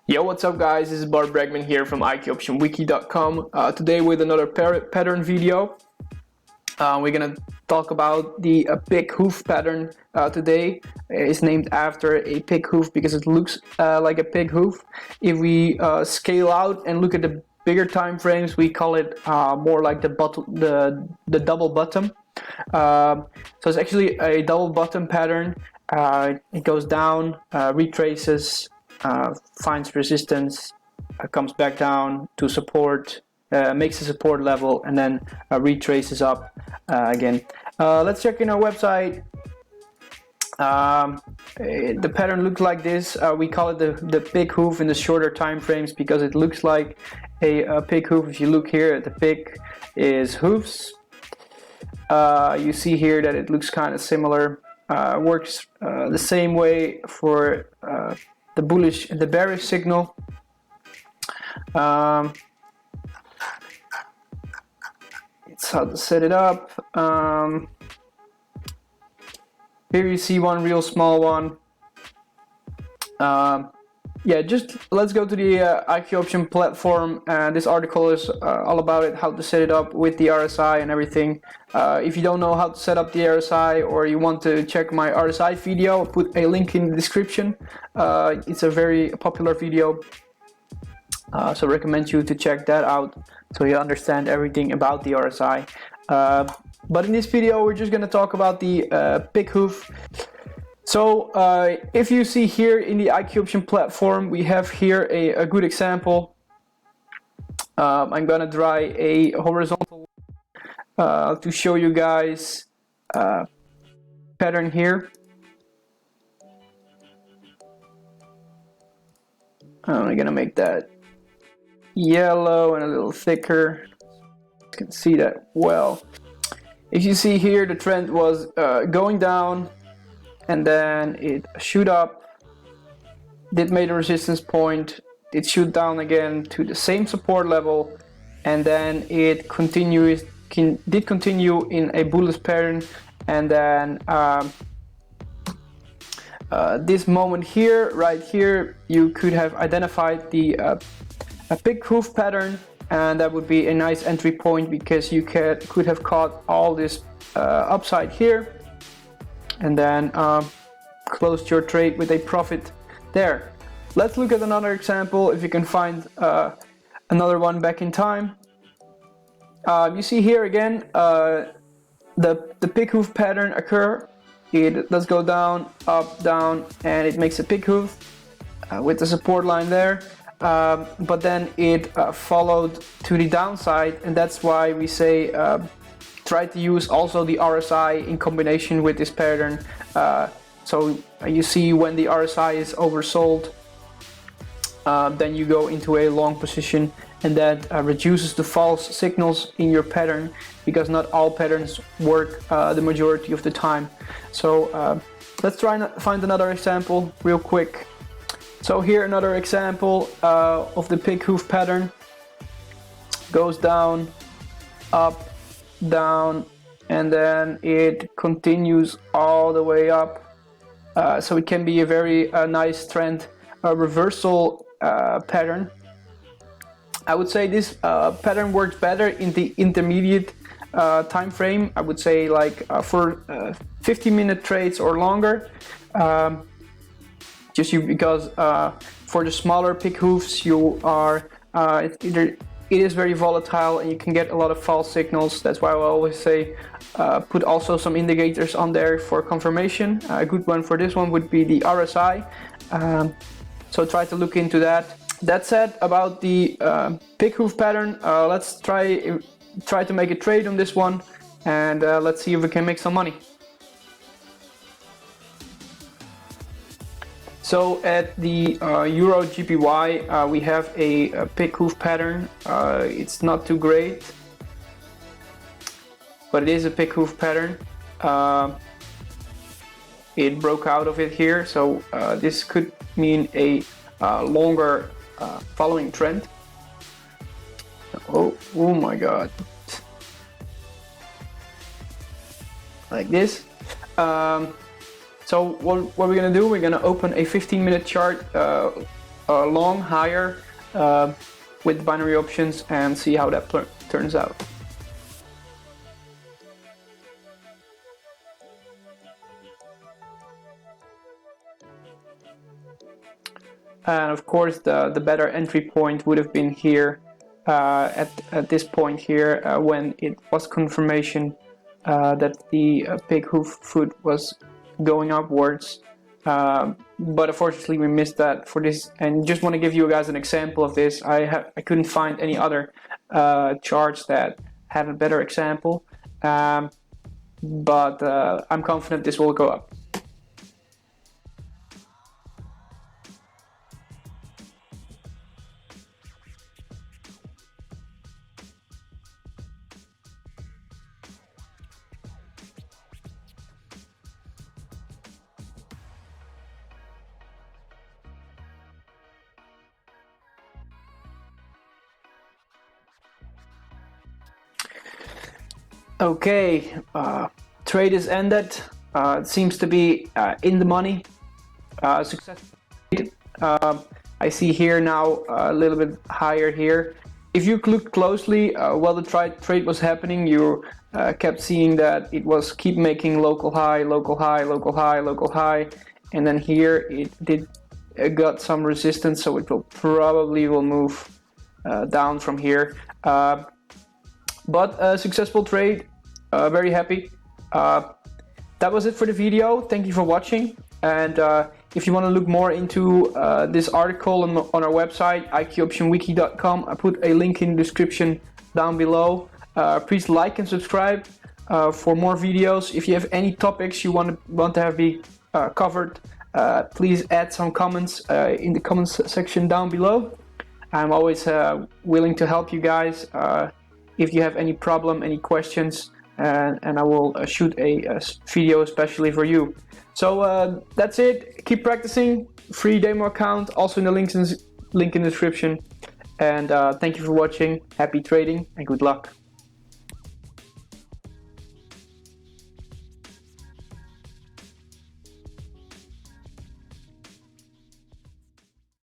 Yo, what's up guys, this is Bart Bregman here from IQoptionWiki.com. Today with another pattern video. We're gonna talk about the pig hoof pattern today. It's named after a pig hoof because it looks like a pig hoof. If we scale out and look at the bigger time frames, we call it more like the double bottom. So it's actually a double bottom pattern. It goes down, retraces, finds resistance, comes back down to support, makes a support level, and then retraces up again. Let's check in our website. The pattern looks like this. We call it the pig hoof in the shorter time frames because it looks like a pig hoof. If you look here, the pig is hoofs. You see here that it looks kind of similar. Works the same way for the bullish and the bearish signal. It's how to set it up. Here you see one real small one. Yeah, just let's go to the IQoption platform. This article is all about it, how to set it up with the RSI and everything. If you don't know how to set up the RSI or you want to check my RSI video, I'll put a link in the description. It's a very popular video, so I recommend you to check that out so you understand everything about the RSI. But in this video, we're just going to talk about the pig hoof. So if you see here in the IQoption platform, we have here a good example. I'm gonna draw a horizontal to show you guys pattern here. I'm gonna make that yellow and a little thicker. You can see that well. If you see here, the trend was going down, and then it shoot up, did make a resistance point, it shoot down again to the same support level, and then it did continue in a bullish pattern, and then this moment here, right here, you could have identified the a pig hoof pattern, and that would be a nice entry point because you could have caught all this upside here, and then closed your trade with a profit there. Let's look at another example if you can find another one back in time. You see here again the pig hoof pattern occur. It does go down, up, down, and it makes a pig hoof with the support line there. But then it followed to the downside, and that's why we say try to use also the RSI in combination with this pattern. So you see when the RSI is oversold, then you go into a long position, and that reduces the false signals in your pattern because not all patterns work the majority of the time. So let's try and find another example real quick. So here another example of the pig hoof pattern. Goes down, up, down, and then it continues all the way up. So it can be a very nice trend reversal pattern. I would say this pattern works better in the intermediate time frame. I would say like for 50-minute trades or longer. Because for the smaller pig hoofs, you are it is very volatile and you can get a lot of false signals. That's why I always say put also some indicators on there for confirmation. A good one for this one would be the RSI. So try to look into that. That said, about the pig hoof pattern, let's try to make a trade on this one, and let's see if we can make some money. So at the Euro GPY, we have a pig hoof pattern. It's not too great, but it is a pig hoof pattern. It broke out of it here, so this could mean a longer following trend. Oh my god. Like this. So what we're gonna do, we're gonna open a 15-minute chart long higher with binary options and see how that turns out. And of course the better entry point would have been here at this point here when it was confirmation that the pig hoof foot was going upwards. But unfortunately we missed that for this, and just want to give you guys an example of this. I couldn't find any other charts that have a better example, but I'm confident this will go up. Okay, trade is ended. It seems to be in the money. Successful. I see here now a little bit higher here. If you look closely while the trade was happening, you kept seeing that it was keep making local high, local high, local high, local high, and then here it got some resistance, so it will probably move down from here. But a successful trade, very happy. That was it for the video. Thank you for watching, and if you want to look more into this article on our website, IQoptionWiki.com, I put a link in the description down below. Please like and subscribe for more videos. If you have any topics you want to have be covered, please add some comments in the comments section down below. I'm always willing to help you guys if you have any problem, any questions, and I will shoot a video especially for you. So that's it. Keep practicing. Free demo account also in the link in the description. And thank you for watching. Happy trading and good luck.